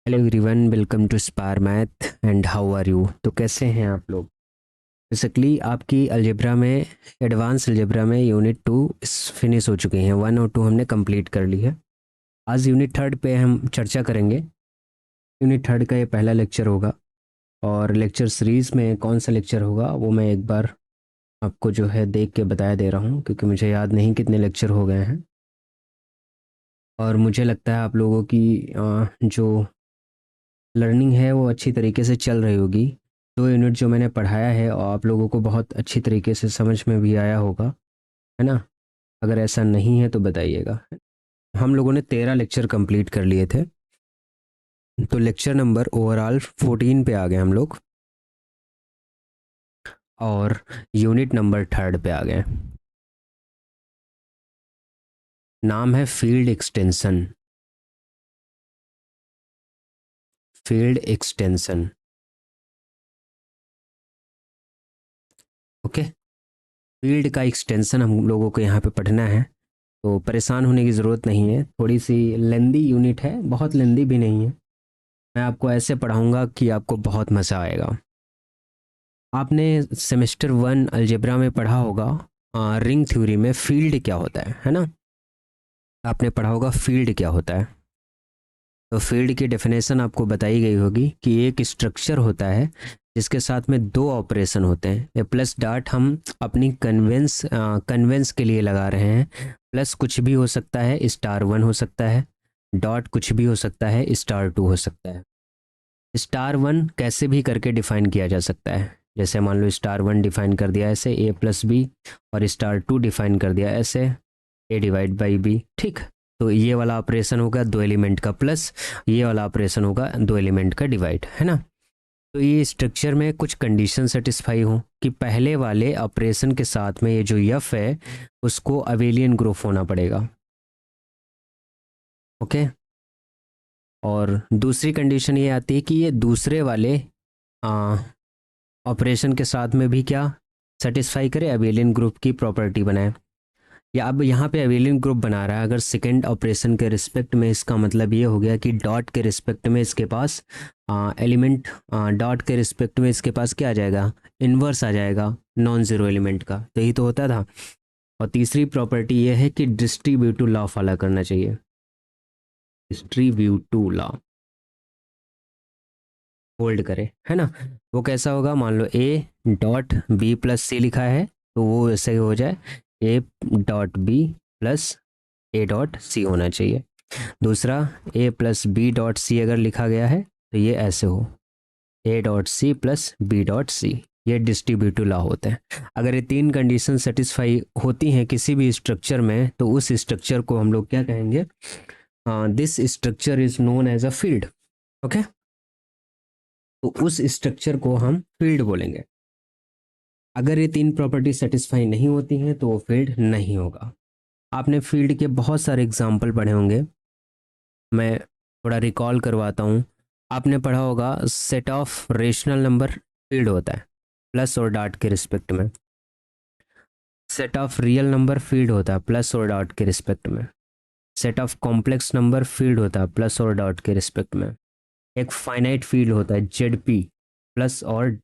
Hello everyone, welcome to Spar math and how are you. तो कैसे हैं आप लोग। बेसिकली आपकी अलजेब्रा में, एडवांस अलजेब्रा में यूनिट 2 फिनिश हो चुके हैं। 1 और 2 हमने कंप्लीट कर ली है। आज यूनिट 3 पे हम चर्चा करेंगे। यूनिट 3 का ये पहला लेक्चर होगा और लेक्चर सीरीज़ में कौन सा लेक्चर होगा वो मैं एक बार आपको जो है देख के बताया दे रहा हूँ, क्योंकि मुझे याद नहीं कितने लेक्चर हो गए हैं। और मुझे लगता है आप लोगों की जो लर्निंग है वो अच्छी तरीके से चल रही होगी। 2 यूनिट जो मैंने पढ़ाया है और आप लोगों को बहुत अच्छी तरीके से समझ में भी आया होगा, है ना। अगर ऐसा नहीं है तो बताइएगा। हम लोगों ने 13 लेक्चर कंप्लीट कर लिए थे, तो लेक्चर नंबर ओवरऑल 14 पे आ गए हम लोग और यूनिट नंबर 3 पे आ गए। नाम है field extension. Field extension, okay. Field का एक्सटेंशन हम लोगों को यहाँ पे पढ़ना है, तो परेशान होने की ज़रूरत नहीं है। थोड़ी सी लेंदी यूनिट है, बहुत लेंदी भी नहीं है। मैं आपको ऐसे पढ़ाऊंगा कि आपको बहुत मज़ा आएगा। आपने सेमेस्टर 1 अलजेब्रा में पढ़ा होगा रिंग थ्योरी में फील्ड क्या होता है ना। आपने पढ़ा होगा फील्ड क्या होता है। तो फील्ड की डेफिनेशन आपको बताई गई होगी कि एक स्ट्रक्चर होता है जिसके साथ में 2 ऑपरेशन होते हैं। ये प्लस डॉट हम अपनी कन्वेंस के लिए लगा रहे हैं। प्लस कुछ भी हो सकता है, *1 हो सकता है, डॉट कुछ भी हो सकता है, *2 हो सकता है। *1 कैसे भी करके डिफाइन किया जा सकता है। जैसे मान लो *1 डिफाइन कर दिया ऐसे a+b और *2 डिफाइन कर दिया ऐसे a/b, ठीक। तो ये वाला ऑपरेशन होगा 2 एलिमेंट का प्लस, ये वाला ऑपरेशन होगा 2 एलिमेंट का डिवाइड, है ना। तो ये स्ट्रक्चर में कुछ कंडीशन सेटिस्फाई हो कि पहले वाले ऑपरेशन के साथ में ये जो यफ है उसको अवेलियन ग्रुप होना पड़ेगा, ओके। और दूसरी कंडीशन ये आती है कि ये दूसरे वाले ऑपरेशन के साथ में भी क्या सेटिस्फाई करे, अवेलियन ग्रुप की प्रॉपर्टी बनाए। या अब यहाँ पे अवेलियन ग्रुप बना रहा है अगर सेकेंड ऑपरेशन के रिस्पेक्ट में, इसका मतलब ये हो गया कि डॉट के रिस्पेक्ट में इसके पास एलिमेंट, डॉट के रिस्पेक्ट में इसके पास क्या आ जाएगा, इन्वर्स आ जाएगा नॉन ज़ीरो एलिमेंट का। तो यही तो होता था। और तीसरी प्रॉपर्टी ये है कि डिस्ट्रीब्यूटिव लॉ फॉलो करना चाहिए। डिस्ट्रीब्यूटिव लॉ होल्ड करे, है ना। वो कैसा होगा, मान लो a.b+c लिखा है तो वो ऐसे हो जाए a.b प्लस a.c होना चाहिए। दूसरा a+b.c अगर लिखा गया है तो ये ऐसे हो a.c प्लस b.c। ये डिस्ट्रीब्यूटिव लॉ होते हैं। अगर ये 3 कंडीशन सेटिस्फाई होती हैं किसी भी स्ट्रक्चर में तो उस स्ट्रक्चर को हम लोग क्या कहेंगे, this structure is known as a field, okay. तो उस स्ट्रक्चर को हम फील्ड बोलेंगे। अगर ये 3 प्रॉपर्टी सेटिस्फाई नहीं होती हैं तो वो फील्ड नहीं होगा। आपने फील्ड के बहुत सारे एग्जाम्पल पढ़े होंगे, मैं थोड़ा रिकॉल करवाता हूँ। आपने पढ़ा होगा set of rational number field होता है प्लस और डॉट के रिस्पेक्ट में। Set of real number field होता है प्लस और डॉट के रिस्पेक्ट में। Set of complex number field होता है प्लस और डॉट के रिस्पेक्ट में। एक फाइनाइट फील्ड होता है जेड प्लस और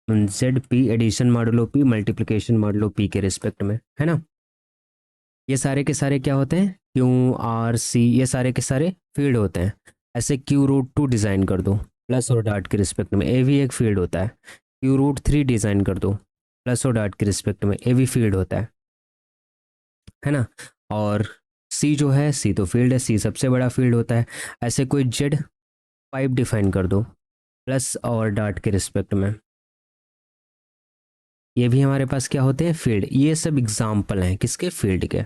addition modulo p multiplication modulo p के रिस्पेक्ट में, है ना। ये सारे के सारे क्या होते हैं, Q, R, C, ये सारे के सारे फील्ड होते हैं। ऐसे Q√2 डिज़ाइन कर दो प्लस और डॉट के रिस्पेक्ट में, ए भी एक फील्ड होता है। Q√3 डिज़ाइन कर दो प्लस और डॉट के रिस्पेक्ट में, ए भी फील्ड होता है ना। और C जो है, C तो फील्ड है, C सबसे बड़ा फील्ड होता है। ऐसे कोई Z5 डिफाइन कर दो प्लस और डॉट के रिस्पेक्ट में, ये भी हमारे पास क्या होते हैं, फील्ड। ये सब एग्जाम्पल हैं किसके, फील्ड के।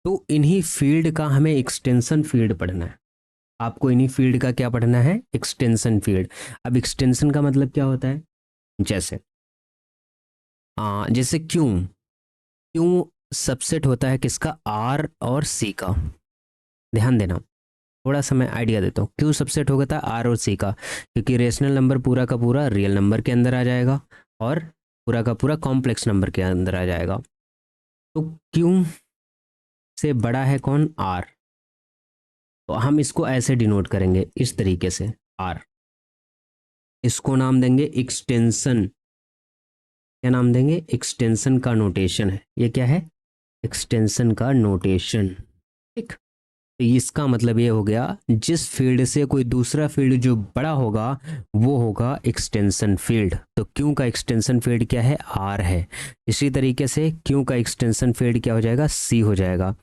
तो इन्हीं फील्ड का हमें एक्सटेंशन फील्ड पढ़ना है। आपको इन्हीं फील्ड का क्या पढ़ना है, एक्सटेंशन फील्ड। अब एक्सटेंशन का मतलब क्या होता है, जैसे जैसे क्यों क्यों सबसेट होता है किसका, आर और सी का। ध्यान देना, थोड़ा सा मैं आइडिया देता हूँ। क्यों सबसेट होता है आर और सी का, क्योंकि रेशनल नंबर पूरा का पूरा रियल नंबर के अंदर आ जाएगा और पूरा का पूरा कॉम्प्लेक्स नंबर के अंदर आ जाएगा। तो क्यों से बड़ा है कौन, आर। तो हम इसको ऐसे डिनोट करेंगे इस तरीके से आर। इसको नाम देंगे एक्सटेंशन। क्या नाम देंगे? एक्सटेंशन का नोटेशन है ये। क्या है? एक्सटेंशन का नोटेशन। ठीक। तो इसका मतलब ये हो गया जिस फील्ड से कोई दूसरा फील्ड जो बड़ा होगा वो होगा एक्सटेंशन फील्ड। तो क्यू का एक्सटेंशन फील्ड क्या है? आर है। इसी तरीके से क्यू का एक्सटेंशन फील्ड क्या हो जाएगा? सी हो जाएगा।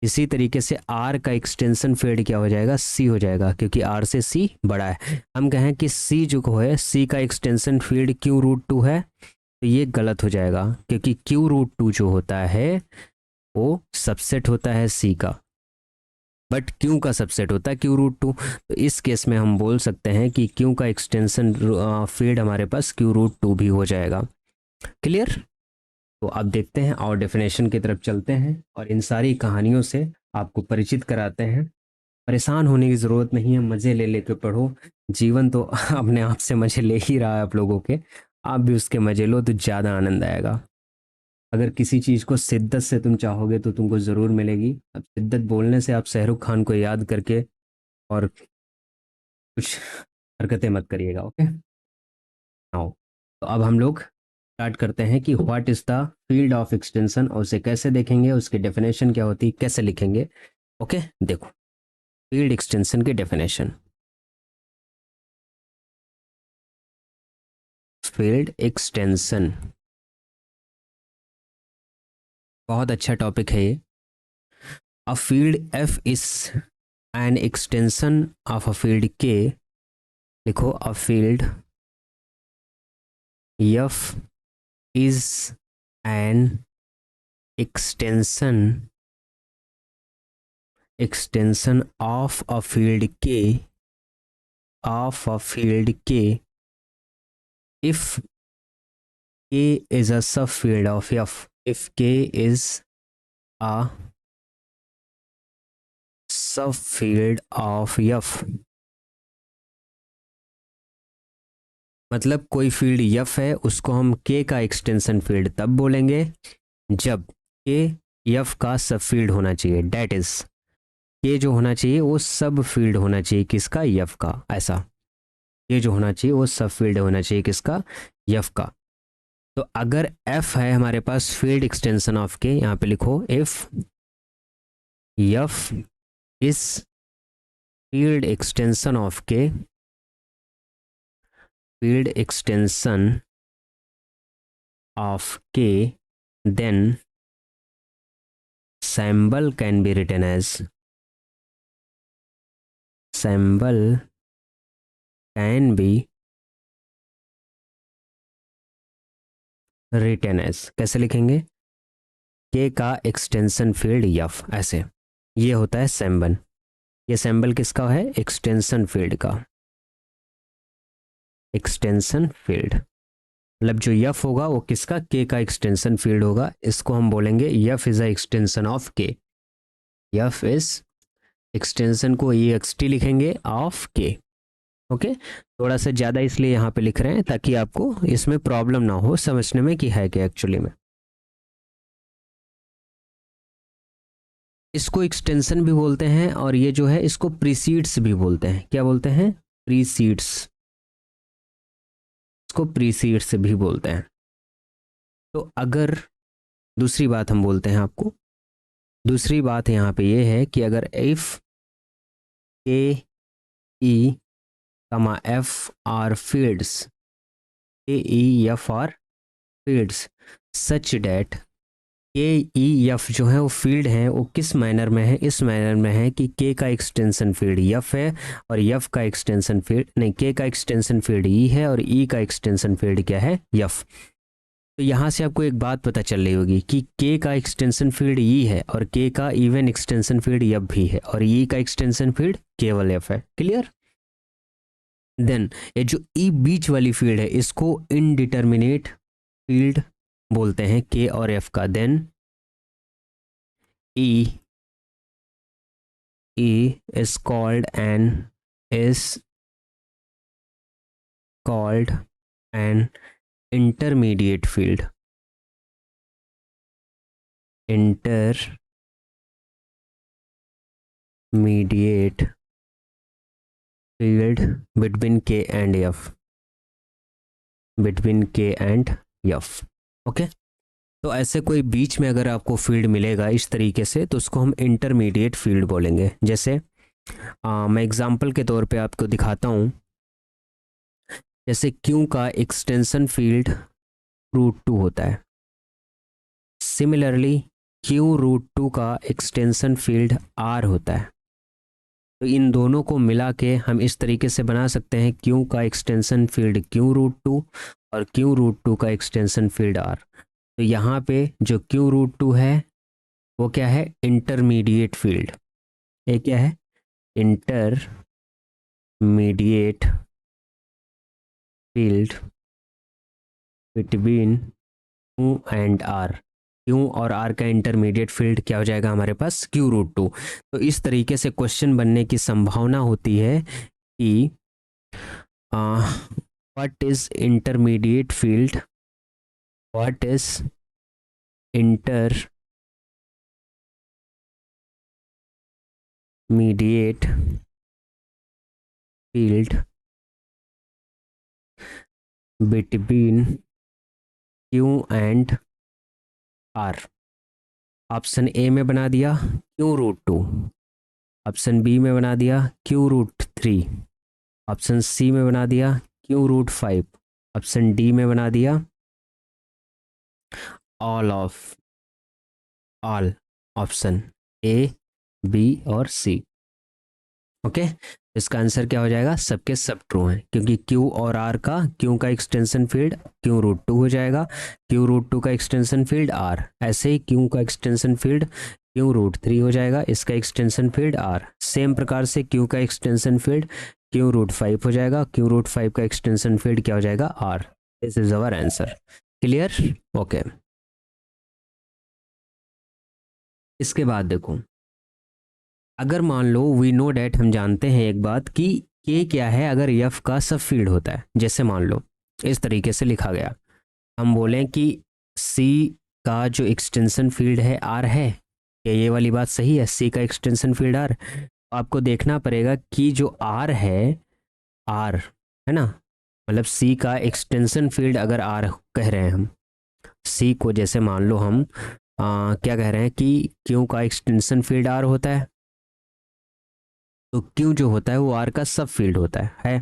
इसी तरीके से आर का एक्सटेंशन फील्ड क्या हो जाएगा? सी हो जाएगा, क्योंकि आर से सी बड़ा है। हम कहें कि सी जो है, सी का extension field Q root two है, तो ये गलत हो जाएगा, क्योंकि क्यू रूट टू जो होता है वो सबसेट होता है सी का, बट क्यू का सबसेट होता है क्यू रूट टू। तो इस केस में हम बोल सकते हैं कि क्यू का एक्सटेंशन फील्ड हमारे पास क्यू रूट टू भी हो जाएगा। क्लियर? तो अब देखते हैं और डेफिनेशन की तरफ चलते हैं और इन सारी कहानियों से आपको परिचित कराते हैं। परेशान होने की ज़रूरत नहीं है, मज़े ले लेके पढ़ो। जीवन तो अपने आप से मज़े ले ही रहा है आप लोगों के, आप भी उसके मज़े लो तो ज़्यादा आनंद आएगा। अगर किसी चीज़ को शिद्दत से तुम चाहोगे तो तुमको ज़रूर मिलेगी। अब शिद्दत बोलने से आप शाहरुख खान को याद करके और कुछ हरकतें मत करिएगा, ओके? आओ, तो अब हम लोग स्टार्ट करते हैं कि what is the field of extension, और उसे कैसे देखेंगे, उसकी डेफिनेशन क्या होती है, कैसे लिखेंगे। ओके, देखो फील्ड एक्सटेंशन की डेफिनेशन। फील्ड एक्सटेंशन बहुत अच्छा टॉपिक है ये। A field F is an extension of a field के। लिखो a field F is an extension of a field के, ऑफ अ फील्ड के, if K is a subfield of F, if K is a subfield of F, मतलब कोई field F है उसको हम K का एक्सटेंशन फील्ड तब बोलेंगे जब K F का सब फील्ड होना चाहिए। डेट इज K जो होना चाहिए वो सब फील्ड होना चाहिए किसका? F का। ऐसा K जो होना चाहिए वो सब फील्ड होना चाहिए किसका? F का। तो अगर F है हमारे पास फील्ड एक्सटेंशन ऑफ K, यहाँ पे लिखो if F is field extension of K, field extension of K, then symbol can be written as, symbol can be written as, कैसे लिखेंगे? K का एक्सटेंशन फील्ड F, ऐसे। ये होता है सिंबल। ये सिंबल किसका है? एक्सटेंशन फील्ड का। एक्सटेंशन फील्ड मतलब जो F होगा वो किसका? K का एक्सटेंशन फील्ड होगा। इसको हम बोलेंगे F is a extension of K। F is extension को EXT लिखेंगे ऑफ K। ओके, थोड़ा सा ज़्यादा इसलिए यहाँ पे लिख रहे हैं ताकि आपको इसमें प्रॉब्लम ना हो समझने में कि है क्या एक्चुअली में। इसको एक्सटेंशन भी बोलते हैं और ये जो है इसको प्रीसीड्स भी बोलते हैं। क्या बोलते हैं? प्रीसीड्स। इसको प्रीसीड्स भी बोलते हैं। तो अगर दूसरी बात हम बोलते हैं आपको, दूसरी बात यहाँ पे ये है कि अगर इफ के ई कमा एफ आर फील्ड्स, के ई एफ आर फील्ड्स सच डेट के ई एफ जो है वो फील्ड है, वो किस मैनर में है? इस मैनर में है कि के का एक्सटेंशन फील्ड एफ है और एफ का एक्सटेंशन फील्ड नहीं, के का एक्सटेंशन फील्ड ई है और ई का एक्सटेंशन फील्ड क्या है? एफ। तो यहाँ से आपको एक बात पता चल रही होगी कि के का एक्सटेंशन फील्ड ई है और के का इवन एक्सटेंशन फील्ड एफ भी है और ई का एक्सटेंशन फील्ड केवल एफ है। क्लियर? देन ये जो ई बीच वाली फील्ड है इसको इनडिटर्मिनेट फील्ड बोलते हैं के और एफ का। Then E is called an intermediate field, intermediate field between K and F, between K and F. Okay, तो ऐसे कोई बीच में अगर आपको फील्ड मिलेगा इस तरीके से तो उसको हम इंटरमीडिएट फील्ड बोलेंगे। जैसे मैं एग्जांपल के तौर पे आपको दिखाता हूँ। जैसे क्यू का एक्सटेंशन फील्ड √2 होता है, सिमिलरली क्यू √2 का एक्सटेंशन फील्ड आर होता है। तो इन दोनों को मिला के हम इस तरीके से बना सकते हैं, क्यू का एक्सटेंशन फील्ड क्यू और क्यू का एक्सटेंशन फील्ड आर। तो यहाँ पे जो क्यू है वो क्या है, इंटरमीडिएट फील्ड। ये क्या है, intermediate field between Q and R. Q और आर का इंटरमीडिएट फील्ड क्या हो जाएगा हमारे पास, क्यू√2। तो इस तरीके से क्वेश्चन बनने की संभावना होती है कि what is intermediate field, what is intermediate field between Q and R. Option A में बना दिया क्यू√2, ऑप्शन बी में बना दिया क्यू√3, ऑप्शन सी में बना दिया क्यू√5, ऑप्शन डी में बना दिया ऑल ऑप्शन ए, बी और सी। ओके, इसका आंसर क्या हो जाएगा, सबके सब ट्रू हैं, क्योंकि क्यू और आर का, क्यू का एक्सटेंशन फील्ड क्यू√2 हो जाएगा, क्यू√2 का एक्सटेंशन फील्ड आर। ऐसे ही क्यू का एक्सटेंशन फील्ड क्यू√3 हो जाएगा, इसका एक्सटेंशन फील्ड आर। सेम प्रकार से क्यू का एक्सटेंशन फील्ड क्यू√5 हो जाएगा, क्यू√5 का एक्सटेंशन फील्ड क्या हो जाएगा, R. This is our answer. Clear? Okay, इसके बाद देखो, अगर मान लो वी नो डैट, हम जानते हैं एक बात कि के क्या है, अगर एफ का सब फील्ड होता है। जैसे मान लो इस तरीके से लिखा गया, हम बोलें कि सी का जो एक्सटेंशन फील्ड है आर है, क्या ये वाली बात सही है, सी का एक्सटेंशन फील्ड आर। आपको देखना पड़ेगा कि जो आर है ना, मतलब सी का एक्सटेंशन फील्ड अगर आर कह रहे हैं हम, सी को जैसे मान लो हम क्या कह रहे हैं कि क्यू का एक्सटेंशन फील्ड आर होता है, तो क्यू जो होता है वो आर का सब फील्ड होता है,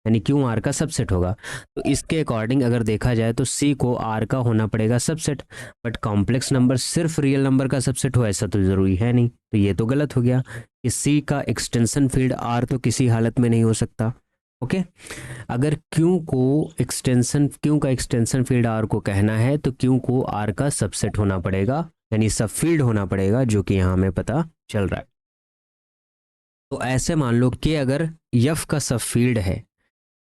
यानी क्यू आर का सबसेट होगा। तो इसके अकॉर्डिंग अगर देखा जाए तो सी को आर का होना पड़ेगा सबसेट, बट कॉम्प्लेक्स नंबर सिर्फ रियल नंबर का सबसेट हो ऐसा तो ज़रूरी है नहीं। तो ये तो गलत हो गया कि सी का एक्सटेंशन फील्ड आर तो किसी हालत में नहीं हो सकता। ओके, अगर क्यू का एक्सटेंशन फील्ड आर को कहना है तो क्यू को आर का सबसेट होना पड़ेगा, यानी सब फील्ड होना पड़ेगा, जो कि यहाँ हमें पता चल रहा है। तो ऐसे मान लो कि अगर एफ का सब फील्ड है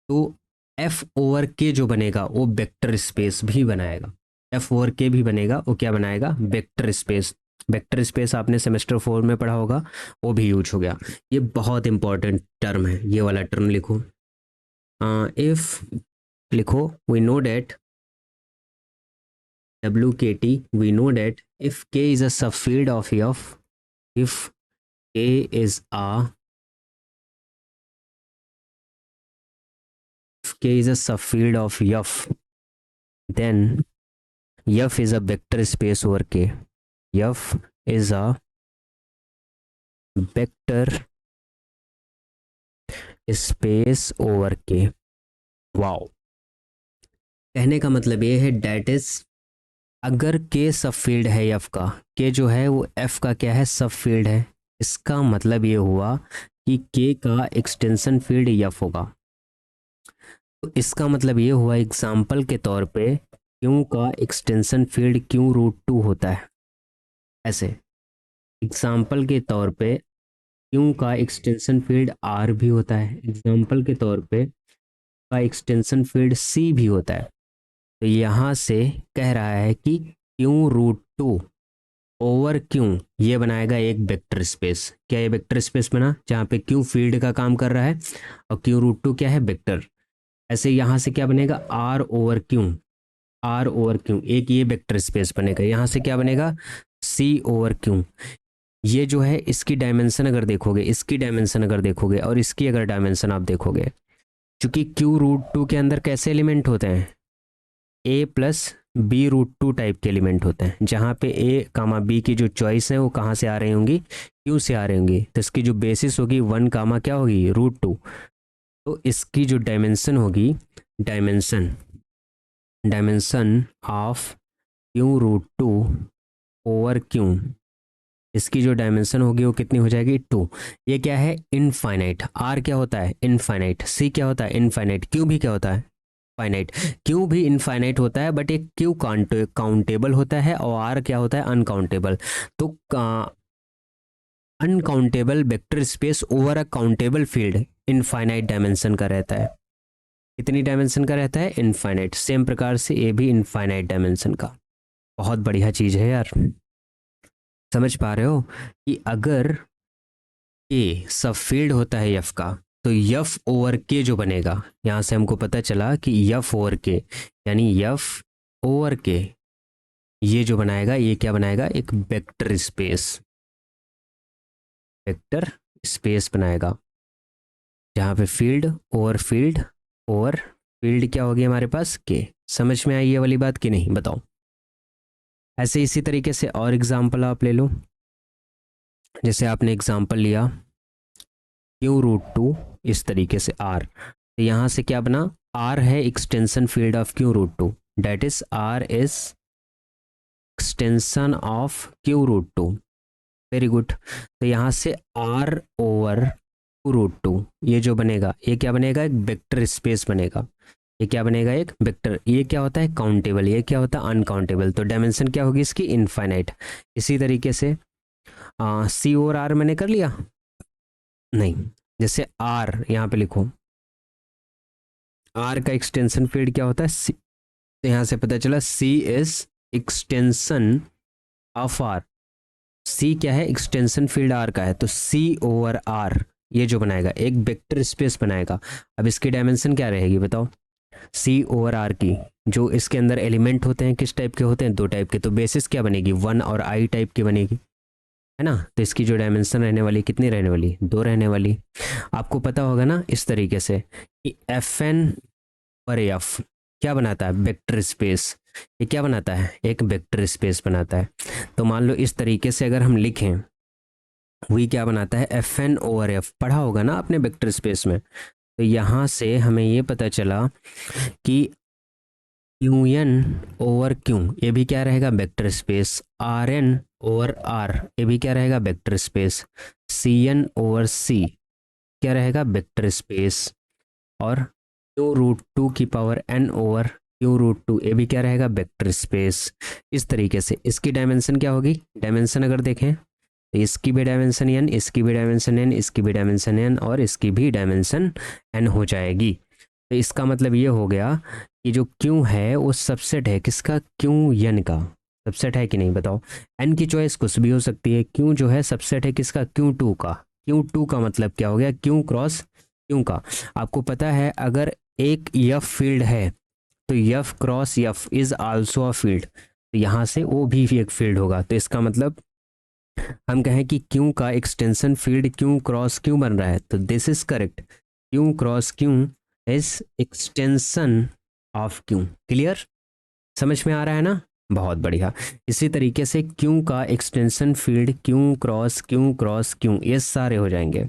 तो एफ ओवर के जो बनेगा वो वेक्टर स्पेस भी बनाएगा। एफ ओवर के भी बनेगा, वो क्या बनाएगा, वेक्टर स्पेस। वेक्टर स्पेस आपने सेमेस्टर 4 में पढ़ा होगा, वो भी यूज हो गया। ये बहुत इंपॉर्टेंट टर्म है, ये वाला टर्म लिखो। इफ लिखो, we know that WKT, we know that if K is a subfield of F, if K is a subfield of F, then F is a vector space over K. F is a vector space over K. Wow, कहने का मतलब ये है date is, अगर के सब field है F का, के जो है वो एफ का क्या है, सब फील्ड है, इसका मतलब ये हुआ कि के का एक्सटेंशन फील्ड एफ होगा। तो इसका मतलब ये हुआ एग्जाम्पल के तौर पे क्यू का एक्सटेंशन फील्ड क्यू√2 होता है। ऐसे एग्जाम्पल के तौर पे क्यू का एक्सटेंशन फील्ड आर भी होता है, एग्जाम्पल के तौर पे का एक्सटेंशन फील्ड सी भी होता है। तो यहाँ से कह रहा है कि क्यू√2 ओवर क्यू ये बनाएगा एक वेक्टर स्पेस। क्या ये वेक्टर स्पेस बना, जहाँ पे क्यू फील्ड का काम कर रहा है और क्यू√2 क्या है, वेक्टर। ऐसे यहाँ से क्या बनेगा, आर ओवर क्यू, एक ये वेक्टर स्पेस बनेगा। यहाँ से क्या बनेगा, सी ओवर क्यू, ये जो है इसकी डायमेंशन अगर देखोगे, इसकी डायमेंशन अगर देखोगे और इसकी अगर डायमेंशन आप देखोगे, क्योंकि क्यू रूट टू के अंदर कैसे एलिमेंट होते हैं, A plus B root two type के एलिमेंट होते हैं, जहाँ पे ए कामा बी की जो चॉइस है वो कहाँ से आ रही होंगी, क्यू से आ रही होंगी। तो इसकी जो बेसिस होगी वन कामा क्या होगी, रूट टू। तो इसकी जो डायमेंशन होगी, dimension dimension of Q root two over Q, इसकी जो डायमेंशन होगी वो कितनी हो जाएगी, टू। ये क्या है, इनफाइनाइट। आर क्या होता है, इनफाइनाइट। सी क्या होता है, इनफाइनाइट। क्यू भी क्या होता है, फाइनाइट। क्यू भी इनफाइनाइट होता है, बट एक क्यू काउंटेबल होता है और आर क्या होता है, अनकाउंटेबल। तो uncountable vector space over a countable field infinite dimension का रहता है। कितनी डायमेंशन का रहता है, इनफाइनाइट। सेम प्रकार से ये भी इनफाइनाइट डायमेंशन का। बहुत बढ़िया चीज़ है यार, समझ पा रहे हो कि अगर ए सब फील्ड होता है यफ का, तो यफ ओवर के जो बनेगा, यहाँ से हमको पता चला कि यफ ओवर के यानी यफ ओवर के, ये जो बनाएगा ये क्या बनाएगा, एक वेक्टर स्पेस, वेक्टर स्पेस बनाएगा, जहाँ पे फील्ड ओवर फील्ड क्या होगी हमारे पास, के। समझ में आई ये वाली बात कि नहीं, बताओ। ऐसे इसी तरीके से और एग्जाम्पल आप ले लो। जैसे आपने एग्जाम्पल लिया क्यू रूट टू, इस तरीके से आर, तो यहाँ से क्या बना, आर है extension field of Q root two, that is R is extension of Q root two. Very good. तो यहाँ से R over Q root two, ये जो बनेगा ये क्या बनेगा, एक वेक्टर स्पेस बनेगा। ये क्या बनेगा, एक वेक्टर। ये क्या होता है, काउंटेबल। ये क्या होता है, अनकाउंटेबल। तो डायमेंशन क्या होगी इसकी, इनफाइनाइट। इसी तरीके से सी और आर मैंने कर लिया, नहीं, जैसे आर यहाँ पे लिखो, आर का एक्सटेंशन फील्ड क्या होता है, सी। तो यहाँ से पता चला सी इज एक्सटेंशन ऑफ आर। सी क्या है, एक्सटेंशन फील्ड आर का है, तो सी ओवर आर ये जो बनाएगा एक वेक्टर स्पेस बनाएगा। अब इसकी डायमेंशन क्या रहेगी बताओ, सी ओवर आर की। जो इसके अंदर एलिमेंट होते हैं किस टाइप के होते हैं, दो टाइप के। तो बेसिस क्या बनेगी, वन और आई टाइप की बनेगी, है ना। तो इसकी जो डायमेंशन रहने वाली, कितनी रहने वाली, दो रहने वाली। आपको पता होगा ना इस तरीके से कि एफ एन पर एफ क्या बनाता है, वेक्टर स्पेस। ये क्या बनाता है, एक वेक्टर स्पेस बनाता है। तो मान लो इस तरीके से अगर हम लिखें, वही क्या बनाता है, एफ एन ओवर एफ। पढ़ा होगा ना आपने वेक्टर स्पेस में। तो यहाँ से हमें ये पता चला कि क्यू एन ओवर क्यू, ये भी क्या रहेगा, vector space. R N over R, ये भी क्या रहेगा, vector space. C N over C क्या रहेगा, वेक्टर स्पेस। और क्यू रूट टू की power N over Q root two, ये भी क्या रहेगा, वेक्टर स्पेस। इस तरीके से इसकी डायमेंशन क्या होगी, डायमेंशन अगर देखें तो इसकी भी डायमेंशन एन, इसकी भी डायमेंशन एन, इसकी भी डायमेंशन एन, और इसकी भी डायमेंशन एन हो जाएगी। तो इसका मतलब ये हो गया कि जो क्यू है वो सबसेट है किसका, क्यू एन का। सबसेट है कि नहीं बताओ। एन की चॉइस कुछ भी हो सकती है, क्यू जो है सबसेट है किसका, क्यू टू का। क्यू टू का मतलब क्या हो गया, क्यू क्रॉस क्यू का। आपको पता है अगर एक यफ फील्ड है तो F cross F is also a field, तो यहाँ से वो भी एक फील्ड होगा। तो इसका मतलब हम कहें कि क्यू का extension field Q cross Q बन रहा है, तो this is correct. Q cross Q is extension of Q. Clear, समझ में आ रहा है ना, बहुत बढ़िया। इसी तरीके से क्यू का extension field Q cross Q, ये सारे हो जाएंगे।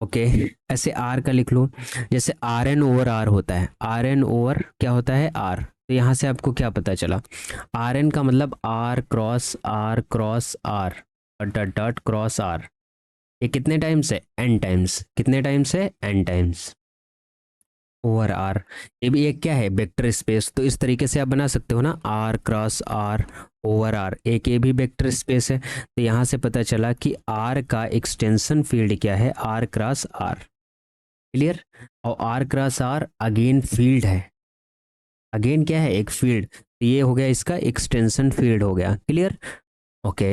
ओके ऐसे आर का लिख लो, जैसे आर एन ओवर आर होता है, आर एन ओवर क्या होता है, आर। तो यहाँ से आपको क्या पता चला, आर एन का मतलब R cross R cross R dot dot cross R. ये कितने टाइम्स है, एन टाइम्स। कितने टाइम्स है, एन टाइम्स ओवर आर। ये भी एक क्या है, वेक्टर स्पेस। तो इस तरीके से आप बना सकते हो ना, R cross R over R, एक ये भी वेक्टर स्पेस है। तो यहाँ से पता चला कि आर का एक्सटेंशन फील्ड क्या है, आर क्रॉस आर। क्लियर। और R cross R again field है, अगेन क्या है, एक फील्ड। तो ये हो गया इसका एक्सटेंशन फील्ड हो गया। क्लियर। ओके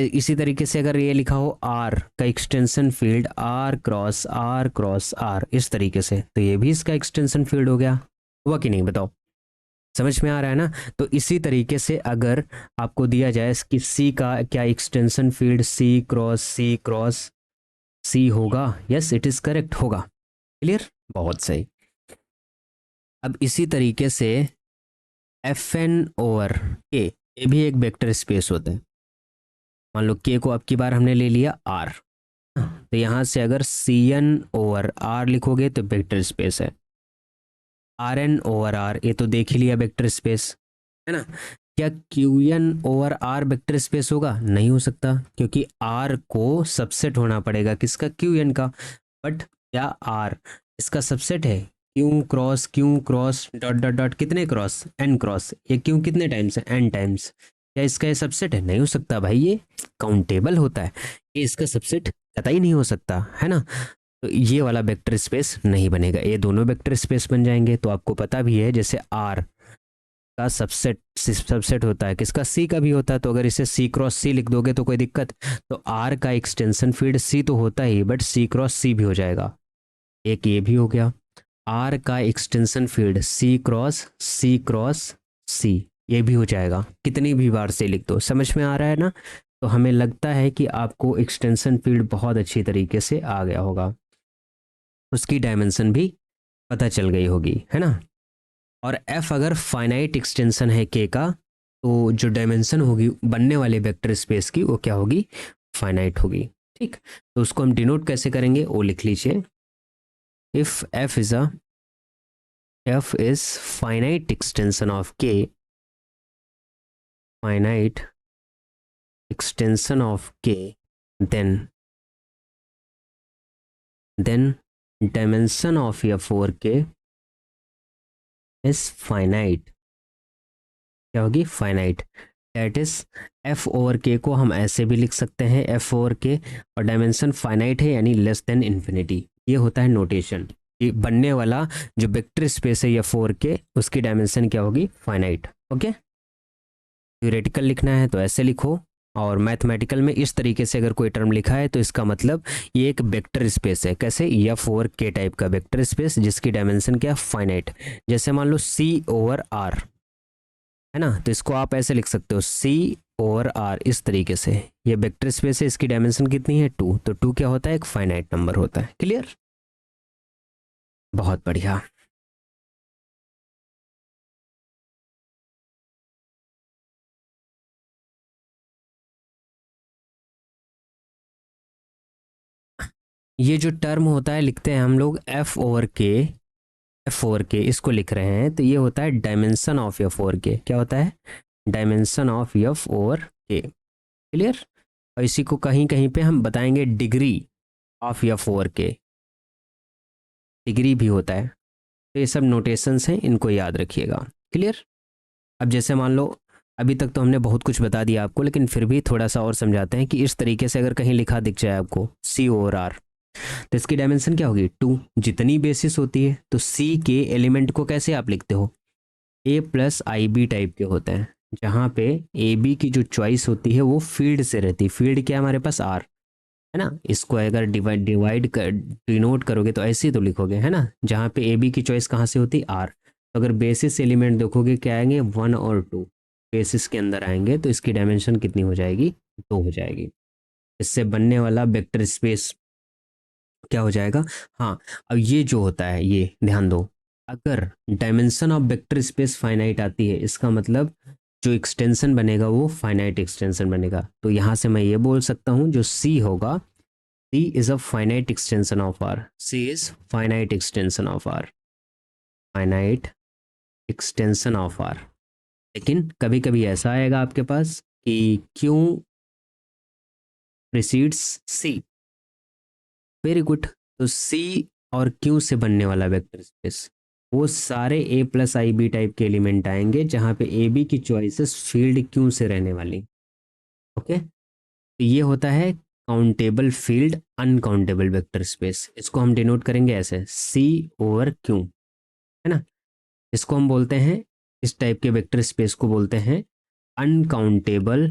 इसी तरीके से अगर ये लिखा हो आर का extension field R cross R, इस तरीके से, तो ये भी इसका एक्सटेंशन फील्ड हो गया। हुआ कि नहीं बताओ। समझ में आ रहा है ना? तो इसी तरीके से अगर आपको दिया जाए कि सी का क्या एक्सटेंशन फील्ड सी क्रॉस सी होगा, यस इट इज करेक्ट होगा। क्लियर, बहुत सही। अब इसी तरीके से एफ एन ओवर के, ये भी एक वेक्टर स्पेस होता है। मान लो के को अब की बार हमने ले लिया आर, तो यहां से अगर सी एन ओवर आर लिखोगे तो वेक्टर स्पेस है। आर एन ओवर आर, ये तो देख ही लिया वेक्टर स्पेस है ना। क्या Q N over R vector space होगा? नहीं हो सकता, क्योंकि आर को सबसेट होना पड़ेगा किसका? क्यू एन का। बट क्या आर इसका सबसेट है? Q cross dot dot dot कितने क्रॉस? N cross. ये क्यू कितने टाइम्स है? N times. क्या इसका ये सबसेट है? नहीं हो सकता भाई, ये काउंटेबल होता है, ये इसका सबसेट कतई नहीं हो सकता है ना। तो ये वाला वेक्टर स्पेस नहीं बनेगा, ये दोनों वेक्टर स्पेस बन जाएंगे। तो आपको पता भी है जैसे आर का सबसेट होता है किसका? सी का भी होता है। तो अगर इसे सी क्रॉस सी लिख दोगे तो कोई दिक्कत? तो आर का एक्सटेंशन फील्ड सी तो होता ही, बट सी क्रॉस सी भी हो जाएगा। एक ये भी हो गया। आर का एक्सटेंशन फील्ड सी क्रॉस सी, ये भी हो जाएगा। कितनी भी बार से लिख दो, समझ में आ रहा है ना? तो हमें लगता है कि आपको एक्सटेंशन फील्ड बहुत अच्छी तरीके से आ गया होगा, उसकी डायमेंशन भी पता चल गई होगी, है ना। और एफ अगर फाइनाइट एक्सटेंशन है के का, तो जो डायमेंशन होगी बनने वाले वेक्टर स्पेस की वो क्या होगी? फाइनाइट होगी। ठीक, तो उसको हम डिनोट कैसे करेंगे वो लिख लीजिए। If F is finite extension of K, finite extension of K, then dimension of F over K is finite. क्या होगी? Finite. That is F over K को हम ऐसे भी लिख सकते हैं, एफ ओवर के, और डायमेंशन फाइनाइट है यानी लेस देन इन्फिनिटी। ये होता है नोटेशन कि बनने वाला जो वेक्टर स्पेस है एफ ओवर के, उसकी डायमेंशन क्या होगी? फाइनाइट। ओके, थ्योरेटिकल लिखना है तो ऐसे लिखो, और मैथमेटिकल में इस तरीके से अगर कोई टर्म लिखा है तो इसका मतलब ये एक वेक्टर स्पेस है। कैसे? एफ ओवर के टाइप का वेक्टर स्पेस जिसकी डायमेंशन क्या? फाइनाइट। जैसे मान लो सी ओवर आर है ना, तो इसको आप ऐसे लिख सकते हो सी ओवर आर, इस तरीके से। ये वेक्टर स्पेस है, इसकी डायमेंशन कितनी है? 2। तो 2 क्या होता है? एक फाइनाइट नंबर होता है। क्लियर, बहुत बढ़िया। ये जो टर्म होता है लिखते हैं हम लोग एफ ओवर के इसको लिख रहे हैं, तो ये होता है डायमेंशन ऑफ एफ ओवर के। क्या होता है? डायमेंशन ऑफ एफ ओवर के। क्लियर, और इसी को कहीं कहीं पे हम बताएंगे डिग्री ऑफ एफ ओवर के, डिग्री भी होता है। तो ये सब नोटेशंस हैं, इनको याद रखिएगा। क्लियर। अब जैसे मान लो, अभी तक तो हमने बहुत कुछ बता दिया आपको, लेकिन फिर भी थोड़ा सा और समझाते हैं कि इस तरीके से अगर कहीं लिखा दिख जाए आपको सी ओवर आर, तो इसकी डायमेंशन क्या होगी? 2। जितनी बेसिस होती है, तो सी के एलिमेंट को कैसे आप लिखते हो? ए प्लस आई बी टाइप के होते हैं, जहाँ पे ए बी की जो चॉइस होती है वो फील्ड से रहती है। फील्ड क्या है हमारे पास? आर है ना। इसको अगर डिवाइड कर डिनोट करोगे तो ऐसे ही तो लिखोगे, है ना, जहाँ पे ए बी की चॉइस कहाँ से होती है? आर। तो अगर बेसिस एलिमेंट देखोगे क्या आएंगे? 1 और 2 बेसिस के अंदर आएंगे, तो इसकी डायमेंशन कितनी हो जाएगी? 2 हो जाएगी। इससे बनने वाला वेक्टर स्पेस क्या हो जाएगा? हाँ, अब ये जो होता है, ये ध्यान दो, अगर dimension of vector space finite आती है, इसका मतलब जो एक्सटेंशन बनेगा वो फाइनाइट एक्सटेंशन बनेगा। तो यहाँ से मैं ये बोल सकता हूँ जो सी होगा, C is a finite extension of R. C is finite extension of R. Finite extension of R. लेकिन कभी कभी ऐसा आएगा आपके पास कि Q precedes C. Very good. तो C और Q से बनने वाला वेक्टर स्पेस, वो सारे A plus I B type के एलिमेंट आएंगे, जहाँ पे ए बी की चॉइसेस फील्ड Q से रहने वाली। ओके, तो ये होता है countable field uncountable vector space. इसको हम डिनोट करेंगे ऐसे C ओवर Q, है ना। इसको हम बोलते हैं, इस टाइप के वेक्टर स्पेस को बोलते हैं uncountable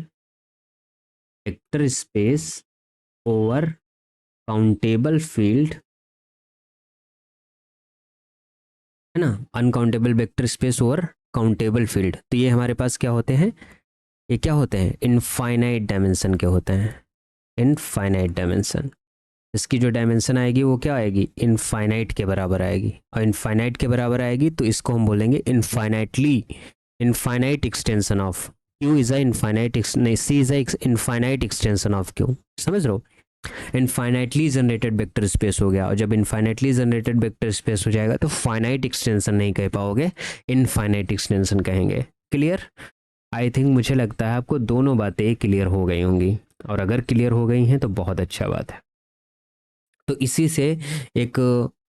vector space over countable field, है ना। Uncountable vector space over countable field, तो ये हमारे पास क्या होते हैं, ये क्या होते हैं, इनफाइनाइट डायमेंशन के होते हैं, इनफाइनाइट डायमेंशन। इसकी जो डायमेंशन आएगी वो क्या आएगी, इनफाइनाइट के बराबर आएगी, और इनफाइनाइट के बराबर आएगी तो इसको हम बोलेंगे infinitely, infinite extension of Q is a infinite, नहीं C is a infinite extension of Q, समझ रहे हो। इनफाइनाइटली जनरेटेड वेक्टर स्पेस हो गया, और जब इनफाइनाइटली जनरेटेड वेक्टर स्पेस हो जाएगा तो फाइनाइट एक्सटेंशन नहीं कह पाओगे, इनफाइनाइट एक्सटेंशन कहेंगे। क्लियर। आई थिंक मुझे लगता है आपको दोनों बातें क्लियर हो गई होंगी, और अगर क्लियर हो गई हैं तो बहुत अच्छा बात है। तो इसी से एक,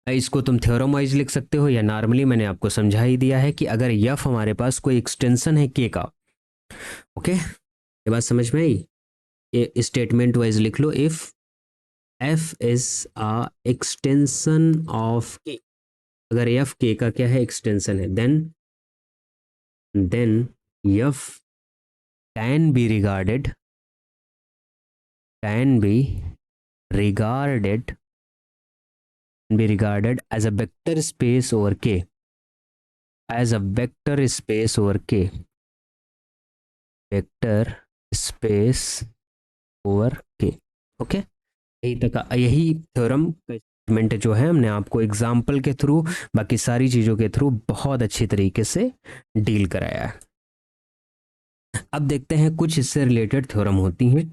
इसको तुम थ्योरम वाइज लिख सकते हो, या नॉर्मली मैंने आपको समझा ही दिया है कि अगर यफ हमारे पास कोई एक्सटेंशन है के का, ओके, ये बात समझ में आई। ये स्टेटमेंट वाइज लिख लो, if F is a extension of K, अगर एफ के का क्या है, एक्सटेंशन है, then F can be regarded, can be regarded be regarded as a vector space over K, as a vector space over K, vector space over K, okay. यही तक, यही theorem का स्टेटमेंट जो है हमने आपको एग्जाम्पल के थ्रू, बाकी सारी चीज़ों के थ्रू बहुत अच्छी तरीके से डील कराया है। अब देखते हैं कुछ इससे रिलेटेड थ्योरम होती हैं,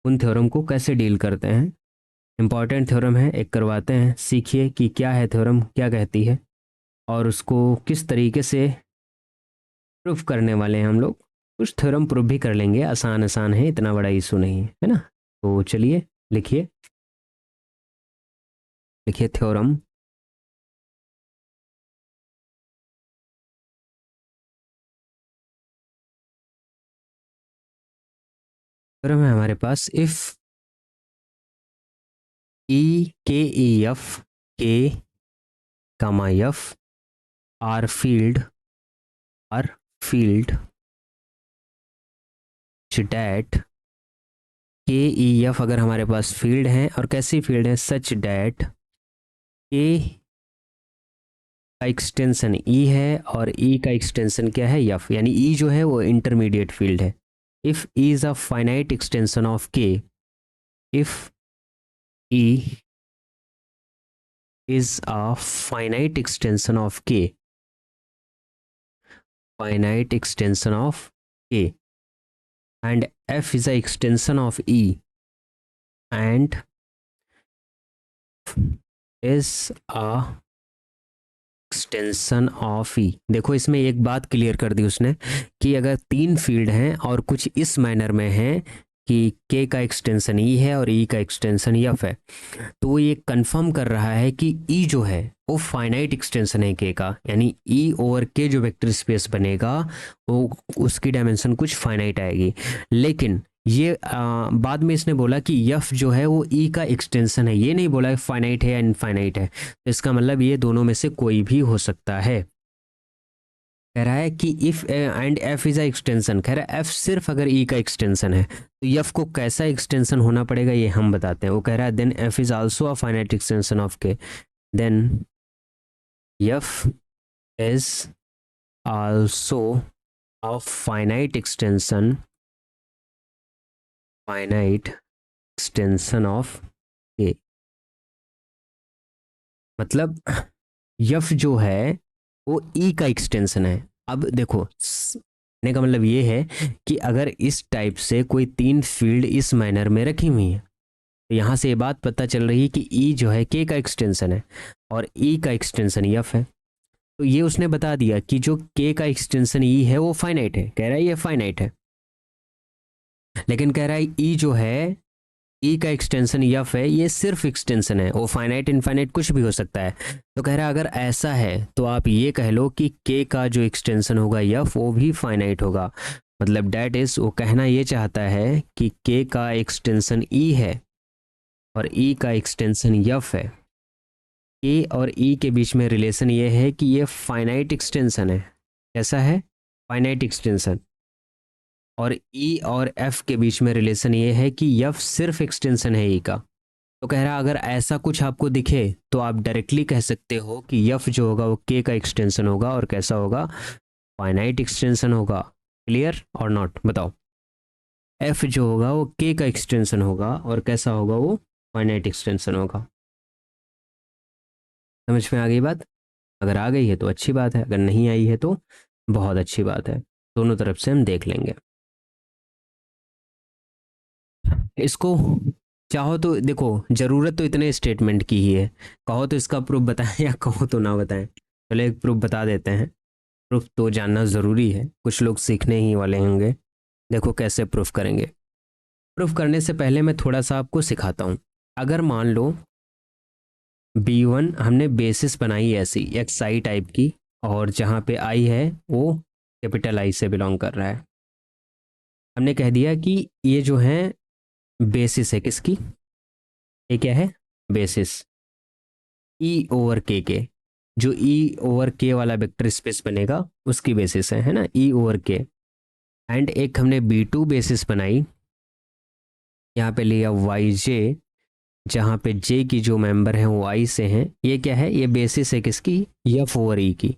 उन थ्योरम को कैसे डील करते हैं। इंपॉर्टेंट थ्योरम है, एक करवाते हैं, सीखिए कि क्या है थ्योरम, क्या कहती है, और उसको किस तरीके से प्रूफ करने वाले हैं हम लोग। कुछ थ्योरम प्रूफ भी कर लेंगे, आसान आसान है, इतना बड़ा इशू नहीं है ना। तो चलिए लिखिए, लिखिए थ्योरम। थ्योरम है हमारे पास, इफ ई के E F K comma F R field that K E F, अगर हमारे पास फील्ड है, और कैसी फील्ड है, सच डैट के का एक्सटेंशन ई है और ई का एक्सटेंशन क्या है, एफ, यानी ई जो है वो इंटरमीडिएट फील्ड है। If E is a finite extension of K, if E is a finite extension of K, finite extension of K, and f is a extension of e and is a extension of E. देखो इसमें एक बात clear कर दी उसने कि अगर तीन field हैं और कुछ इस मैनर में है कि के का एक्सटेंशन ई है और ई का एक्सटेंशन एफ है, तो वो ये कंफर्म कर रहा है कि ई जो है वो फाइनाइट एक्सटेंशन है के का, यानी ई ओवर के जो वेक्टर स्पेस बनेगा वो उसकी डायमेंशन कुछ फाइनाइट आएगी। लेकिन ये बाद में इसने बोला कि यफ जो है वो ई का एक्सटेंशन है, ये नहीं बोला फाइनाइट है या इनफाइनाइट है, तो इसका मतलब ये दोनों में से कोई भी हो सकता है। कह रहा है कि if and F is a extension, कह रहा है एफ सिर्फ अगर ई का एक्सटेंशन है तो एफ को कैसा एक्सटेंशन होना पड़ेगा ये हम बताते हैं। वो कह रहा है then F is also a finite extension of K, then F is also a finite extension, finite extension of K. मतलब यफ जो है वो ई का एक्सटेंशन है। अब देखो कहने का मतलब ये है कि अगर इस टाइप से कोई तीन फील्ड इस मैनर में रखी हुई है तो यहाँ से ये बात पता चल रही है कि ई जो है के का एक्सटेंशन है और ई का एक्सटेंशन यफ है। तो ये उसने बता दिया कि जो के का एक्सटेंशन ई है वो फाइनाइट है, कह रहा है ये फाइनाइट है, लेकिन कह रहा है ई जो है ई का एक्सटेंशन यफ है ये सिर्फ एक्सटेंशन है, वो फाइनाइट इनफाइनाइट कुछ भी हो सकता है। तो कह रहा है अगर ऐसा है तो आप ये कह लो कि के का जो एक्सटेंशन होगा यफ वो भी फाइनाइट होगा। मतलब डैट इज, वो कहना ये चाहता है कि के का एक्सटेंशन ई है और ई का एक्सटेंशन यफ है, के और ई के बीच में रिलेशन ये है कि ये फाइनाइट एक्सटेंशन है। कैसा है, फाइनाइट एक्सटेंशन। और ई और एफ के बीच में रिलेशन ये है कि एफ सिर्फ एक्सटेंशन है ई का। तो कह रहा अगर ऐसा कुछ आपको दिखे तो आप डायरेक्टली कह सकते हो कि एफ जो होगा वो के का एक्सटेंशन होगा, और कैसा होगा, फाइनाइट एक्सटेंशन होगा। क्लियर और नॉट, बताओ। एफ जो होगा वो के का एक्सटेंशन होगा और कैसा होगा वो, फाइनाइट एक्सटेंशन होगा। समझ में आ गई बात? अगर आ गई है तो अच्छी बात है, अगर नहीं आई है तो बहुत अच्छी बात है। दोनों तरफ से हम देख लेंगे इसको। चाहो तो देखो, जरूरत तो इतने स्टेटमेंट की ही है, कहो तो इसका प्रूफ बताएं या कहो तो ना बताएं। चलो एक प्रूफ बता देते हैं। प्रूफ तो जानना ज़रूरी है, कुछ लोग सीखने ही वाले होंगे। देखो कैसे प्रूफ करेंगे। प्रूफ करने से पहले मैं थोड़ा सा आपको सिखाता हूँ। अगर मान लो B1 हमने बेसिस बनाई ऐसी एक्स आई टाइप की, और जहाँ पे आई है वो कैपिटल आई से बिलोंग कर रहा है। हमने कह दिया कि ये जो है बेसिस है किसकी, ये क्या है, बेसिस ई ओवर के जो ई ओवर के वाला वेक्टर स्पेस बनेगा उसकी बेसिस है ना, ई ओवर के। एंड एक हमने B2 बेसिस बनाई, यहाँ पे लिया वाई जे, जहाँ पे जे की जो मेंबर हैं वो आई से हैं। ये क्या है, ये बेसिस है किसकी, एफ ओवर ई की,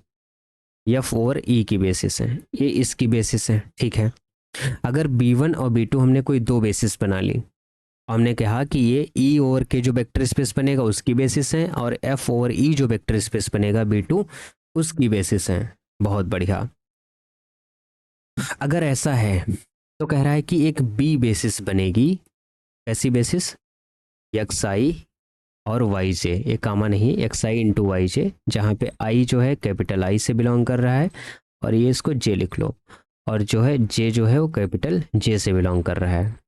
एफ ओवर ई की बेसिस है, ये इसकी बेसिस है। ठीक है, अगर B1 और B2 हमने कोई दो बेसिस बना ली, हमने कहा कि ये ई ओवर के जो वेक्टर स्पेस बनेगा उसकी बेसिस है, और एफ ओवर ई जो वेक्टर स्पेस बनेगा B2 उसकी बेसिस है। बहुत बढ़िया। अगर ऐसा है तो कह रहा है कि एक बी बेसिस बनेगी, ऐसी बेसिस एक्स आई और वाई जे, ये कामा नहीं, एक्स आई इंटू वाई जे, जहाँ पे आई जो है कैपिटल आई से बिलोंग कर रहा है, और ये इसको जे लिख लो, और जो है जे जो है वो कैपिटल जे से बिलोंग कर रहा है।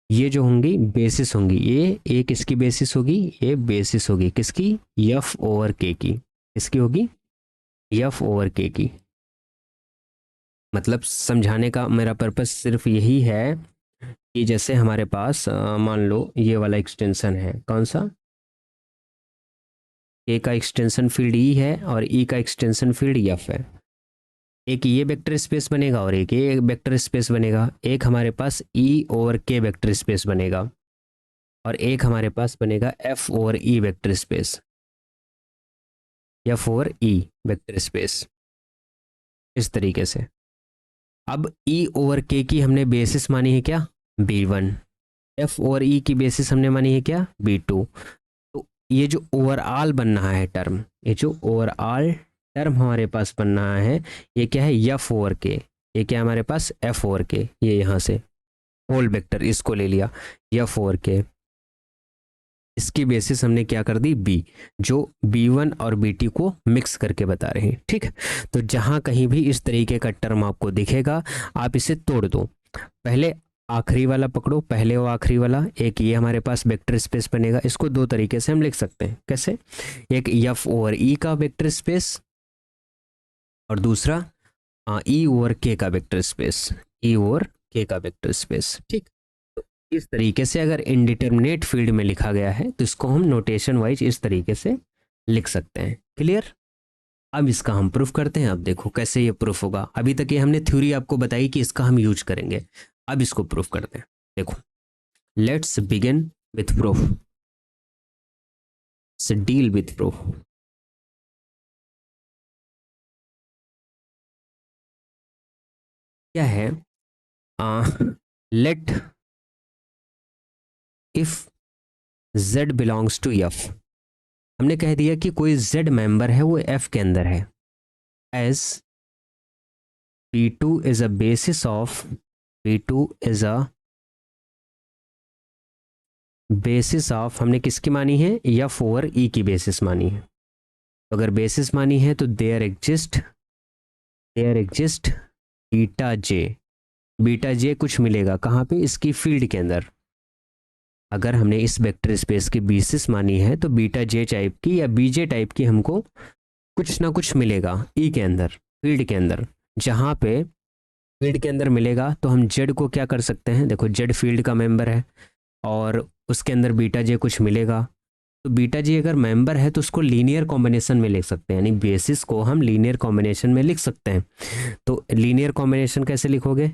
ये जो होंगी बेसिस होंगी, ये किसकी बेसिस होगी, ये बेसिस होगी किसकी, एफ ओवर के की। किसकी होगी, एफ ओवर के की। मतलब समझाने का मेरा पर्पस सिर्फ यही है कि जैसे हमारे पास मान लो ये वाला एक्सटेंशन है, कौन सा, ए का एक्सटेंशन फील्ड ई है और ई का एक्सटेंशन फील्ड एफ है। एक ये वेक्टर स्पेस बनेगा और एक ये वेक्टर स्पेस बनेगा। एक हमारे पास ई ओवर के वेक्टर स्पेस बनेगा और एक हमारे पास बनेगा F over E vector space, F over E vector space, इस तरीके से। अब ई ओवर के की हमने बेसिस मानी है क्या, B1। एफ ओवर ई की बेसिस हमने मानी है क्या, B2। तो ये जो ओवरऑल बन रहा है टर्म, ये जो ओवरऑल टर्म हमारे पास बन रहा है, ये क्या है, एफ ओवर के। ये क्या हमारे पास, एफ ओवर के। ये यहाँ से होल वेक्टर इसको ले लिया, एफ ओवर के। इसकी बेसिस हमने क्या कर दी, बी, जो B1 और B2 को मिक्स करके बता रहे हैं। ठीक, तो जहां कहीं भी इस तरीके का टर्म आपको दिखेगा आप इसे तोड़ दो। पहले आखिरी वाला पकड़ो, पहले वो आखिरी वाला, एक ये हमारे पास वेक्टर स्पेस बनेगा। इसको दो तरीके से हम लिख सकते हैं, कैसे, एक एफ ओवर ई का वेक्टर स्पेस और दूसरा ई ओवर के का वेक्टर स्पेस, ई ओवर के का वेक्टर स्पेस। ठीक, इस तरीके से अगर इनडिटर्मिनेट फील्ड में लिखा गया है तो इसको हम नोटेशन वाइज इस तरीके से लिख सकते हैं। क्लियर? अब इसका हम प्रूफ करते हैं। अब देखो कैसे ये प्रूफ होगा। अभी तक ये हमने थ्योरी आपको बताई कि इसका हम यूज करेंगे, अब इसको प्रूफ करते हैं। देखो, लेट्स बिगिन विथ प्रूफ, से डील विथ प्रूफ। क्या है, let if z belongs to f। हमने कह दिया कि कोई z मेंबर है वो f के अंदर है, as B2 is a basis of, B2 is a basis of, हमने किसकी मानी है, एफ ओवर ई की बेसिस मानी है। तो अगर बेसिस मानी है तो there exist beta J. Beta J कुछ मिलेगा कहाँ पे, इसकी फील्ड के अंदर। अगर हमने इस वेक्टर स्पेस की बेसिस मानी है तो बीटा जे टाइप की या बीजे टाइप की हमको कुछ ना कुछ मिलेगा ई के अंदर, फील्ड के अंदर। जहाँ पे फील्ड के अंदर मिलेगा तो हम जेड को क्या कर सकते हैं, देखो जेड फील्ड का मेंबर है और उसके अंदर बीटा जे कुछ मिलेगा। तो बीटा जे अगर मेंबर है तो उसको लीनियर कॉम्बिनेशन में लिख सकते हैं, यानी बेसिस को हम लीनियर कॉम्बिनेशन में लिख सकते हैं। तो लीनियर कॉम्बिनेशन कैसे लिखोगे,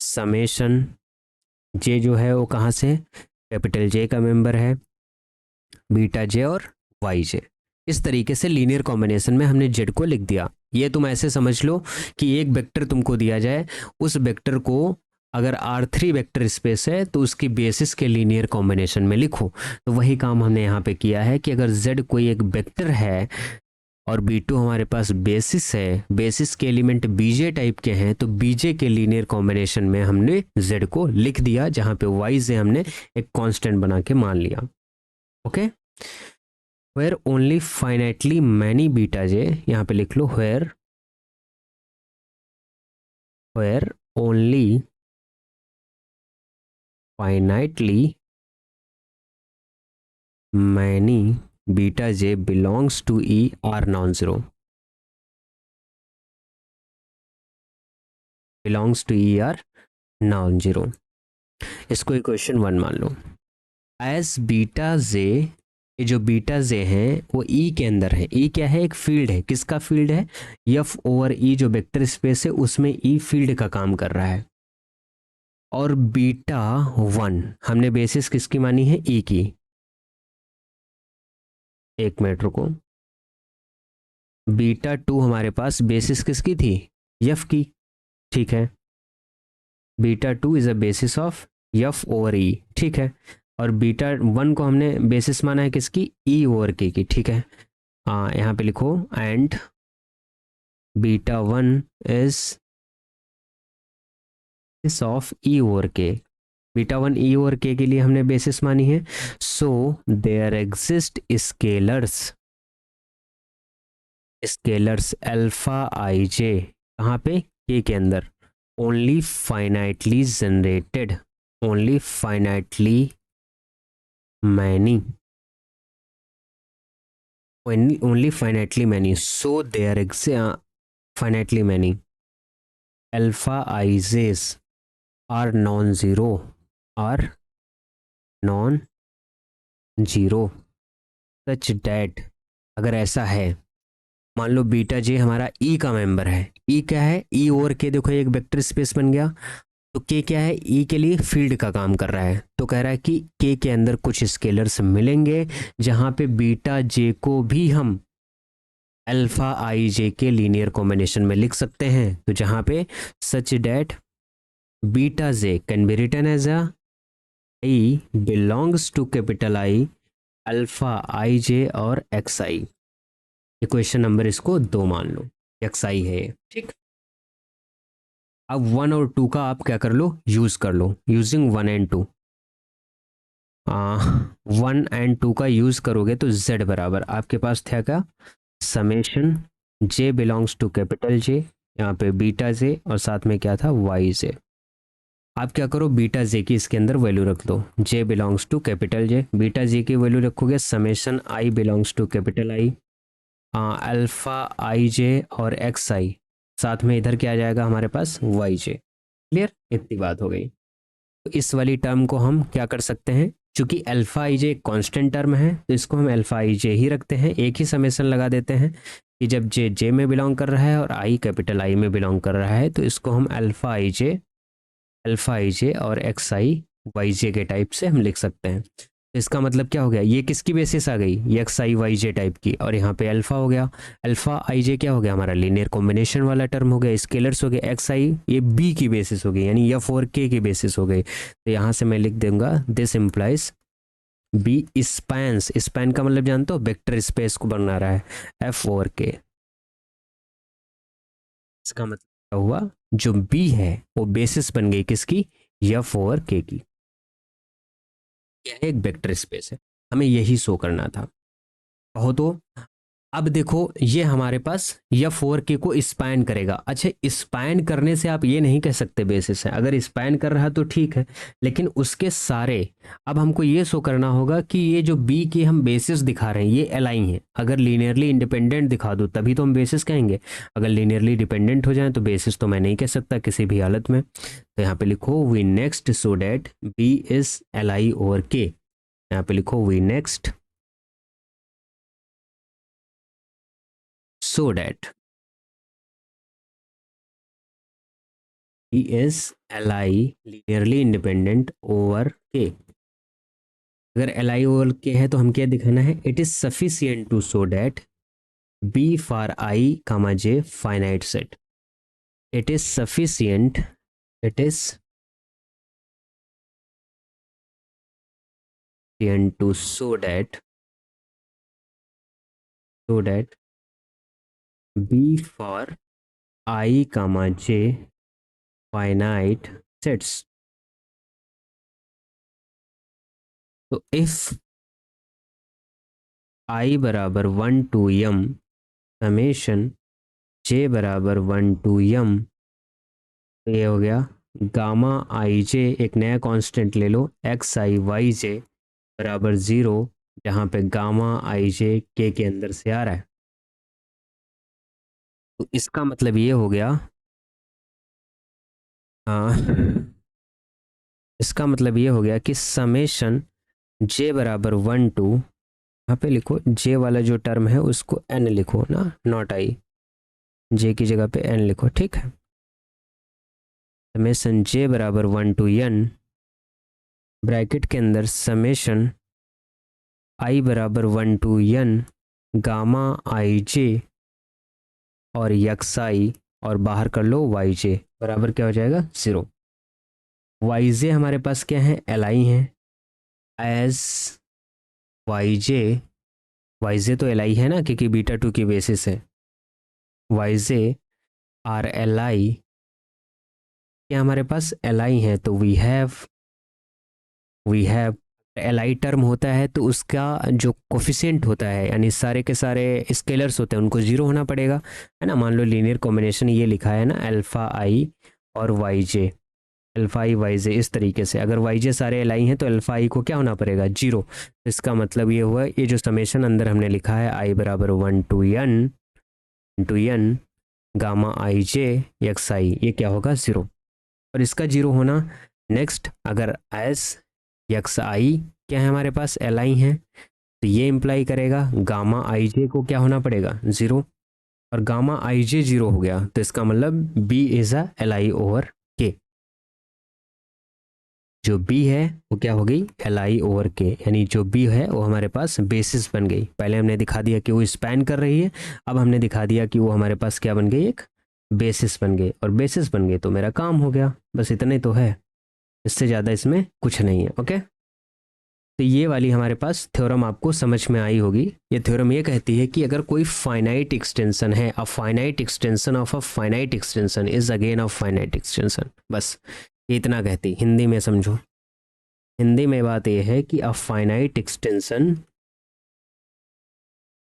समेशन जे जो है वो कहाँ से, कैपिटल जे का मेंबर है, बीटा जे और वाई जे। इस तरीके से लीनियर कॉम्बिनेशन में हमने जेड को लिख दिया। ये तुम ऐसे समझ लो कि एक वेक्टर तुमको दिया जाए, उस वेक्टर को अगर R3 वेक्टर स्पेस है तो उसकी बेसिस के लीनियर कॉम्बिनेशन में लिखो। तो वही काम हमने यहाँ पे किया है कि अगर z कोई एक वेक्टर है और B2 हमारे पास बेसिस है, बेसिस के एलिमेंट बीजे टाइप के हैं, तो बीजे के लीनियर कॉम्बिनेशन में हमने z को लिख दिया, जहाँ पे y से हमने एक कांस्टेंट बना के मान लिया। Okay, where only finitely many beta j, यहाँ पे लिख लो where only finitely many beta j belongs to E are non-zero, belongs to E are non-zero। इसको इक्वेशन 1 मान लो। एज बीटा जे, ये जो बीटा जे हैं वो ई के अंदर है। ई क्या है? एक फील्ड है। किसका फील्ड है? एफ ओवर ई जो वेक्टर स्पेस है उसमें ई फील्ड का काम कर रहा है। और बीटा 1 हमने बेसिस किसकी मानी है? ई की। एक मिनट रुको। बीटा 2 हमारे पास बेसिस किसकी थी? एफ की। ठीक है, beta 2 is a basis of F over E. ठीक है, और बीटा 1 को हमने बेसिस माना है किसकी? ई ओवर के की। ठीक है, यहाँ पे लिखो and beta 1 is of E over K. Beta 1 E over K लिए हमने बेसिस मानी है। So there exist scalars alpha I J, कहाँ पे? के अंदर। Only finitely generated, only finitely many, only finitely many, so there exist finitely many alpha i's are non-zero, are non-zero such that, अगर ऐसा है, मान low beta जे हमारा ई का member है। ई क्या है? ई ओवर के, देखो एक वेक्टर स्पेस बन गया। तो के क्या है? ई के लिए फील्ड का काम कर रहा है। तो कह रहा है कि के अंदर कुछ स्केलर्स मिलेंगे जहां पे बीटा जे को भी हम अल्फा आई जे के लीनियर कॉम्बिनेशन में लिख सकते हैं। तो जहां पे such that beta J can be written as a E belongs to capital I alpha I J और एक्स आई। इक्वेशन नंबर इसको 2 मान लो, एक्स आई है ये। ठीक, अब 1 और 2 का आप क्या कर लो? यूज कर लो। यूजिंग 1 एंड 2, 1 एंड 2 का यूज करोगे तो z बराबर आपके पास था क्या? Summation j belongs to capital J, यहाँ पे बीटा जे और साथ में क्या था? Y J. आप क्या करो? बीटा जे की इसके अंदर वैल्यू रख दो। j belongs to capital J, beta J की वैल्यू रखोगे summation i belongs to capital I, alpha I J और एक्स आई, साथ में इधर क्या आ जाएगा हमारे पास? वाई जे। क्लियर? इतनी बात हो गई। तो इस वाली टर्म को हम क्या कर सकते हैं? चूंकि अल्फा आई जे एक कॉन्स्टेंट टर्म है तो इसको हम अल्फा आई जे ही रखते हैं। एक ही समेशन लगा देते हैं कि जब जे जे में बिलोंग कर रहा है और आई कैपिटल आई में बिलोंग कर रहा है तो इसको हम अल्फा आई जे और एक्स आई वाई जे के टाइप से हम लिख सकते हैं। तो इसका मतलब क्या हो गया? ये किसकी बेसिस आ गई? ये एक्स आई वाई जे टाइप की, और यहाँ पे अल्फा हो गया। अल्फा आई जे क्या हो गया? हमारा लीनियर कॉम्बिनेशन वाला टर्म हो गया। स्केलर्स हो गए एक्स आई, ये बी की बेसिस हो गई, यानी एफ और के की बेसिस हो गई। तो यहाँ से मैं लिख दूंगा this implies B spans. Span का मतलब जानते हो? वेक्टर स्पेस को बना रहा है एफ और के। इसका मतलब क्या हुआ? जो बी है वो बेसिस बन गई किसकी? एफ और के की। यह एक वेक्टर स्पेस है, हमें यही शो करना था। कहो तो अब देखो ये हमारे पास या 4K को स्पैन करेगा। अच्छा, स्पैन करने से आप ये नहीं कह सकते बेसिस है। अगर स्पैन कर रहा तो ठीक है, लेकिन उसके सारे, अब हमको ये शो करना होगा कि ये जो बी के हम बेसिस दिखा रहे हैं ये अलाइन है। अगर लीनियरली इंडिपेंडेंट दिखा दो तभी तो हम बेसिस कहेंगे। अगर लीनियरली डिपेंडेंट हो जाए तो बेसिस तो मैं नहीं कह सकता किसी भी हालत में। तो यहाँ पे लिखो we next so that B is L I over K. यहाँ पे लिखो we next so that E is Li linearly independent over K। अगर एल आई ओवर के है तो हम क्या दिखाना है, it is sufficient to show that B for I comma J finite set. It is sufficient, it is to show that B for I comma j finite sets. तो if I बराबर 1 to m summation j बराबर 1 to m, तो ये हो गया gamma I जे, एक नया constant ले लो, एक्स आई वाई जे बराबर 0, जहाँ पे गामा आई जे के अंदर से आ रहा है। तो इसका मतलब ये हो गया, हाँ, इसका मतलब ये हो गया कि समेशन जे बराबर 1 टू, यहाँ पे लिखो जे वाला जो टर्म है उसको एन लिखो ना, नॉट आई, जे की जगह पे एन लिखो, ठीक है। समेशन जे बराबर 1 टू एन, ब्रैकेट के अंदर समेशन आई बराबर 1 to N gamma I J और यक्स आई, और बाहर कर लो वाई जे बराबर क्या हो जाएगा 0। वाई जे हमारे पास क्या है, एल आई है, एज वाई जे तो एल आई है ना, क्योंकि बीटा 2 की बेसिस है। Y J R L I, क्या हमारे पास एल आई है, तो we have L I term होता है तो उसका जो कोफिशिएंट होता है, यानी सारे के सारे स्केलर्स होते हैं उनको 0 होना पड़ेगा, है ना। मान लो लीनियर कॉम्बिनेशन ये लिखा है ना, अल्फा आई और वाई जे, अल्फा आई वाई जे, इस तरीके से अगर वाई जे सारे एल आई हैं तो अल्फा आई को क्या होना पड़ेगा 0। इसका मतलब ये हुआ, ये जो समेशन अंदर हमने लिखा है आई बराबर 1 to N gamma I J X I, ये क्या होगा 0, और इसका 0 होना। नेक्स्ट अगर एस एक्स आई क्या है हमारे पास एल आई है, तो ये इंप्लाई करेगा गामा आई जे को क्या होना पड़ेगा 0, और गामा आई जे 0 हो गया तो इसका मतलब B is a L I over K. जो बी है वो क्या हो गई एल आई ओवर के, यानी जो बी है वो हमारे पास बेसिस बन गई। पहले हमने दिखा दिया कि वो स्पैन कर रही है, अब हमने दिखा दिया कि वो हमारे पास क्या बन गई, एक बेसिस बन गई, और बेसिस बन गई तो मेरा काम हो गया, बस इतने तो है, इससे ज़्यादा इसमें कुछ नहीं है। ओके, तो ये वाली हमारे पास थ्योरम आपको समझ में आई होगी। ये थ्योरम ये कहती है कि अगर कोई फाइनाइट एक्सटेंशन है, अ finite extension of a finite extension is again a finite extension, बस ये इतना कहती, हिंदी में समझो। हिंदी में बात यह है कि अ finite extension,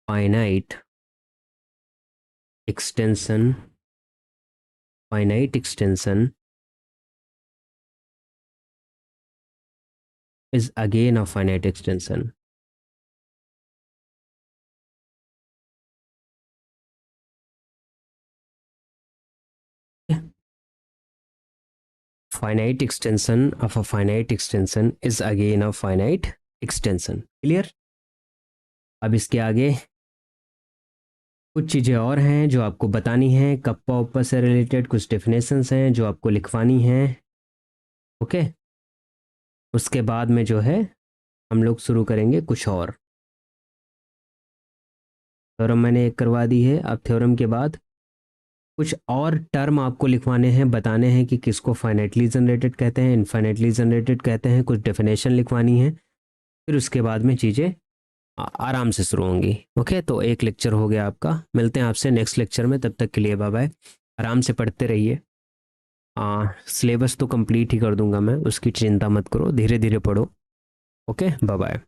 finite extension, finite extension is again a finite extension. Finite extension of a finite extension is again a finite extension. Clear? अब इसके आगे कुछ चीज़ें और हैं जो आपको बतानी हैं, कप्पा उप्पा से रिलेटेड कुछ डेफिनेशंस हैं जो आपको लिखवानी हैं। ओके, उसके बाद में जो है हम लोग शुरू करेंगे कुछ और। थ्योरम मैंने एक करवा दी है, अब थ्योरम के बाद कुछ और टर्म आपको लिखवाने हैं, बताने हैं कि किसको फाइनाइटली जनरेटेड कहते हैं, इनफाइनाइटली जनरेटेड कहते हैं, कुछ डेफिनेशन लिखवानी है, फिर उसके बाद में चीज़ें आराम से शुरू होंगी। ओके, तो एक लेक्चर हो गया आपका, मिलते हैं आपसे नेक्स्ट लेक्चर में, तब तक के लिए बाय बाय। आराम से पढ़ते रहिए, सिलेबस तो कंप्लीट ही कर दूंगा मैं, उसकी चिंता मत करो, धीरे धीरे पढ़ो। Okay, bye bye.